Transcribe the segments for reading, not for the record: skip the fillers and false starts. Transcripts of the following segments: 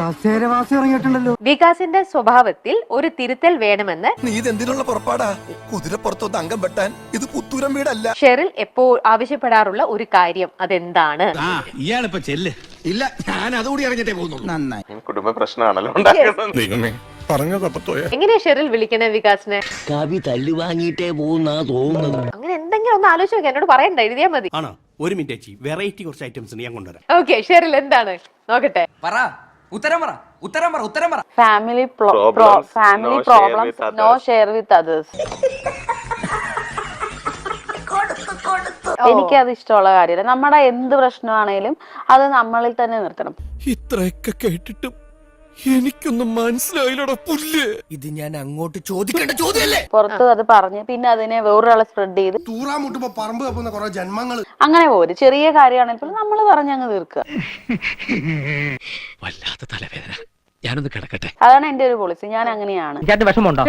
കസേരവാസി ഇറങ്ങിയിട്ടുണ്ടല്ലോ. വികാസിന്റെ സ്വഭാവത്തിൽ ഒരു തിരുത്തൽ വേണമെന്ന് നീ ഇതെന്തിനുള്ള പുറപ്പാടാ? കുതിരപ്പുറത്തൊന്ന് അംഗം വെട്ടാൻ ഇത് പുത്തൂരം വീടല്ല. ഷെറിൽ എപ്പോൾ ആവശ്യപ്പെടാറുള്ള ഒരു കാര്യം അതെന്താണ്? ഇയാളിപ്പോ ചെല്ല്. ഇല്ല, ഞാൻ അതുകൂടി അറിഞ്ഞിട്ടേ പോകുന്നു. നന്നായി. കുടുംബ പ്രശ്നമാണല്ലോ എങ്ങനെയാ ഷെറിൽ വിളിക്കണേ വികാസിനെ? കവി തല്ലു വാങ്ങിയിട്ടേ പോകുന്നാ തോന്നുന്നത്. അങ്ങനെ എന്തെങ്കിലും ഒന്ന് ആലോചിച്ച് നോക്കി, എന്നോട് പറയണ്ട, എഴുതിയാ മതി. ആണോ? ഒരു മിനിറ്റ് ചേച്ചി, വെറൈറ്റി കുറച്ച് ഐറ്റംസ് ഞാൻ കൊണ്ടുവരാം. ഓക്കെ, ഷെറിൽ എന്താണ് നോക്കട്ടെ. Family problems no share with others. എനിക്കത് ഇഷ്ടമുള്ള കാര്യമല്ല. നമ്മുടെ എന്ത് പ്രശ്നമാണേലും അത് നമ്മളിൽ തന്നെ നിർത്തണം. ഇത്രയൊക്കെ കേട്ടിട്ടും എനിക്കൊന്നും മനസ്സിലായില്ലടാ പുല്ല്. ഇത് ഞാൻ അങ്ങോട്ട് ചോദിക്കേണ്ട ചോദ്യമല്ലേ? പുറത്ത് അത് പറഞ്ഞ് പിന്നെ അതിനെ വേറൊരാളെ സ്പ്രെഡ് ചെയ്ത് തൂറാൻ മുട്ടുമ്പോ പറമ്പ് കപ്പുന്ന കുറെ ജന്മങ്ങള് അങ്ങനെ പോരും. ചെറിയ കാര്യമാണെങ്കിൽ നമ്മൾ പറഞ്ഞങ്ങ് തീർക്കുക. വല്ലാത്ത തലവേദന, ഞാനൊന്ന് കിടക്കട്ടെ. അതാണ് എന്റെ ഒരു പോളിസി. ഞാൻ അങ്ങനെയാണ്. വിഷമമുണ്ടോ?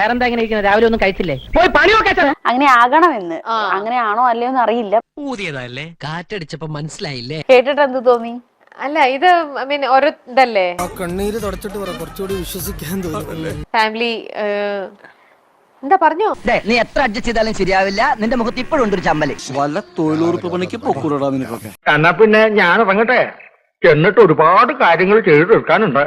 വേറെന്താ ഇങ്ങനെ ഇരിക്കുന്നത്? രാവിലെ ഒന്നും കഴിച്ചില്ലേ? പോയി പണി നോക്കാൻ. അങ്ങനെ ആകണമെന്ന്. അങ്ങനെയാണോ അല്ലയോ എന്ന് അറിയില്ല. ഊതിയതല്ലേ, കാറ്റടിച്ചപ്പോ മനസ്സിലായില്ലേ? കേട്ടിട്ട് എന്ത് തോന്നി? അല്ല, ഇത് ഓരോ ഇതല്ലേ. കണ്ണീര് തുടച്ചിട്ട് പറ, കുറച്ചുകൂടി വിശ്വസിക്കാൻ തോന്നുന്നല്ലേ. ഫാമിലി എന്താ പറഞ്ഞോ? നീ എത്ര അഡ്ജസ്റ്റ് ചെയ്താലും ശരിയാവില്ല. നിന്റെ മുഖത്ത് ഇപ്പോഴും ഉണ്ട് ഒരു ചമ്മല്. വല്ല തൊഴിലുറപ്പ് പണിക്ക് പൊക്കൂടാ നിനക്കൊക്കെ. എന്നാ പിന്നെ ഞാൻ ഇറങ്ങട്ടെ. എന്നിട്ട് ഒരുപാട് കാര്യങ്ങൾ ചെയ്തു തീർക്കാനുണ്ട്.